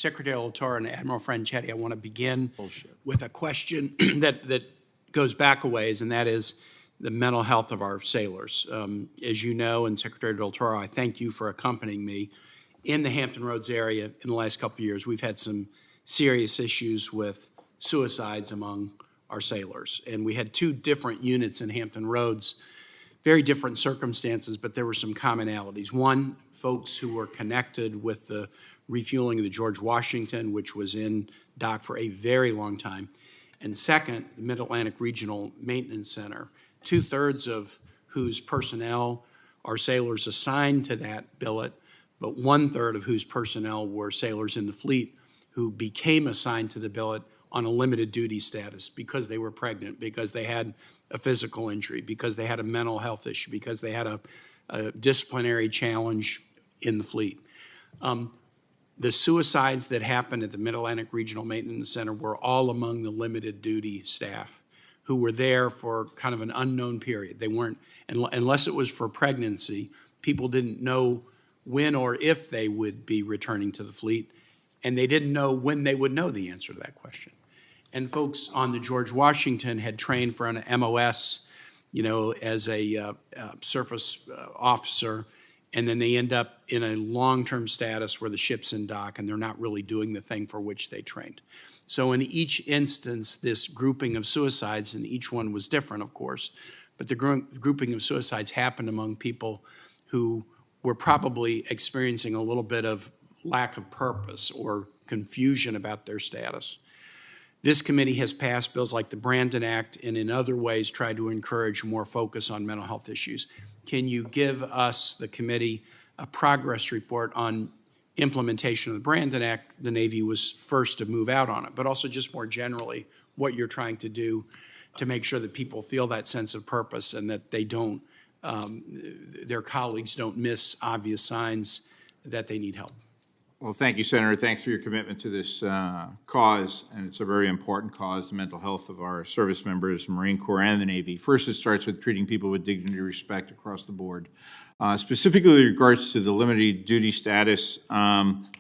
Secretary Latorre and Admiral Franchetti, I want to begin with a question that goes back a ways, and that is the mental health of our sailors. As you know, and Secretary Del Toro, I thank you for accompanying me in the Hampton Roads area in the last couple of years. We've had some serious issues with suicides among our sailors, and we had 2 different units in Hampton Roads, very different circumstances, but there were some commonalities. One, folks who were connected with the refueling of the George Washington, which was in dock for a very long time. And second, the Mid-Atlantic Regional Maintenance Center, 2/3 of whose personnel are sailors assigned to that billet, but 1/3 of whose personnel were sailors in the fleet who became assigned to the billet on a limited duty status because they were pregnant, because they had a physical injury, because they had a mental health issue, because they had a disciplinary challenge in the fleet. The suicides that happened at the Mid-Atlantic Regional Maintenance Center were all among the limited duty staff who were there for kind of an unknown period. They weren't, unless it was for pregnancy, people didn't know when or if they would be returning to the fleet, and they didn't know when they would know the answer to that question. And folks on the George Washington had trained for an MOS, as a surface officer, and then they end up in a long-term status where the ship's in dock and they're not really doing the thing for which they trained. So in each instance, this grouping of suicides, and each one was different, of course, but the grouping of suicides happened among people who were probably experiencing a little bit of lack of purpose or confusion about their status. This committee has passed bills like the Brandon Act and in other ways tried to encourage more focus on mental health issues. Can you give us, the committee, a progress report on implementation of the Brandon Act? The Navy was first to move out on it, but also just more generally, what you're trying to do to make sure that people feel that sense of purpose and that they don't, their colleagues don't miss obvious signs that they need help. Well, thank you, Senator. Thanks for your commitment to this cause, and it's a very important cause, the mental health of our service members, Marine Corps and the Navy. First, it starts with treating people with dignity and respect across the board. Specifically in regards to the limited duty status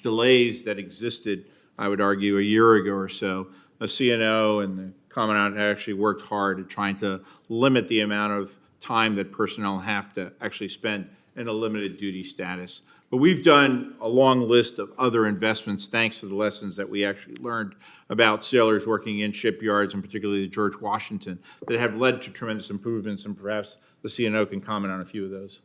delays that existed, I would argue, a year ago or so, the CNO and the Commandant actually worked hard at trying to limit the amount of time that personnel have to actually spend in a limited duty status. But we've done a long list of other investments thanks to the lessons that we actually learned about sailors working in shipyards, and particularly the George Washington, that have led to tremendous improvements, and perhaps the CNO can comment on a few of those.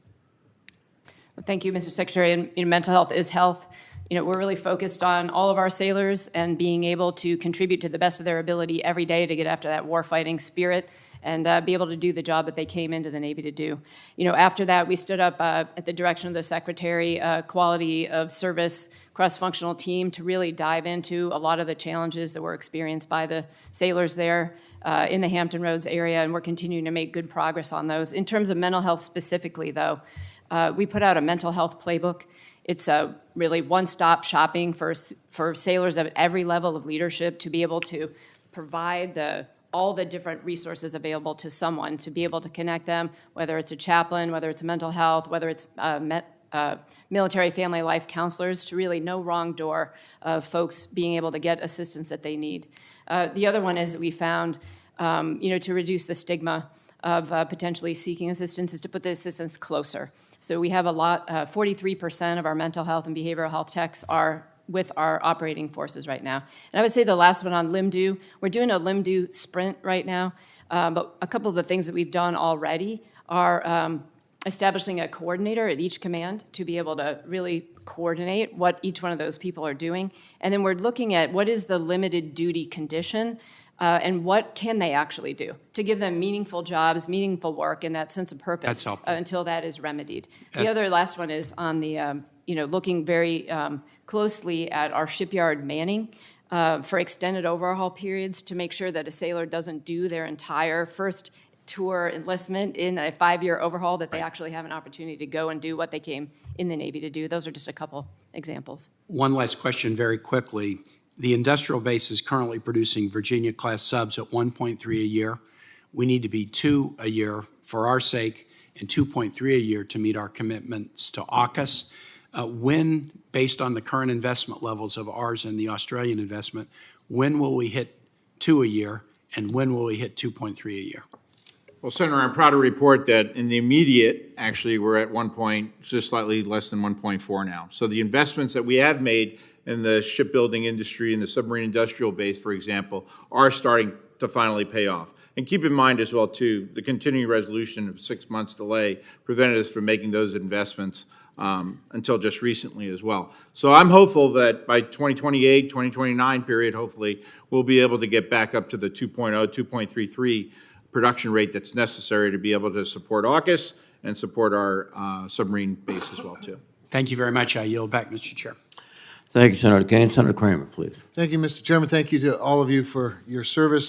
Well, thank you, Mr. Secretary. And mental health is health. We're really focused on all of our sailors and being able to contribute to the best of their ability every day to get after that warfighting spirit and be able to do the job that they came into the Navy to do. After that, we stood up at the direction of the Secretary, quality of service cross-functional team to really dive into a lot of the challenges that were experienced by the sailors there in the Hampton Roads area, and we're continuing to make good progress on those. In terms of mental health specifically, though, we put out a mental health playbook. It's a really one-stop shopping for sailors at every level of leadership to be able to provide all the different resources available to someone, to be able to connect them, whether it's a chaplain, whether it's mental health, whether it's military family life counselors, to really no wrong door of folks being able to get assistance that they need. The other one is that we found, to reduce the stigma of potentially seeking assistance is to put the assistance closer. So we have 43% of our mental health and behavioral health techs are with our operating forces right now. And I would say the last one on LIMDO, we're doing a LIMDO sprint right now, but a couple of the things that we've done already are establishing a coordinator at each command to be able to really coordinate what each one of those people are doing. And then we're looking at what is the limited duty condition and what can they actually do to give them meaningful jobs, meaningful work, and that sense of purpose until that is remedied. The other last one is on the looking very closely at our shipyard manning for extended overhaul periods to make sure that a sailor doesn't do their entire first tour enlistment in a 5-year overhaul, that they actually have an opportunity to go and do what they came in the Navy to do. Those are just a couple examples. One last question very quickly. The industrial base is currently producing Virginia-class subs at 1.3 a year. We need to be 2 a year for our sake and 2.3 a year to meet our commitments to AUKUS. When, based on the current investment levels of ours and the Australian investment, when will we hit 2 a year, and when will we hit 2.3 a year? Well, Senator, I'm proud to report that in the immediate, actually, we're at just slightly less than 1.4 now. So the investments that we have made in the shipbuilding industry and the submarine industrial base, for example, are starting to finally pay off. And keep in mind as well, too, the continuing resolution of 6 months delay prevented us from making those investments until just recently as well. So I'm hopeful that by 2028, 2029 period, hopefully, we'll be able to get back up to the 2.0, 2.33 production rate that's necessary to be able to support AUKUS and support our submarine base as well, too. Thank you very much. I yield back, Mr. Chair. Thank you, Senator Kaine. Senator Kramer, please. Thank you, Mr. Chairman. Thank you to all of you for your service.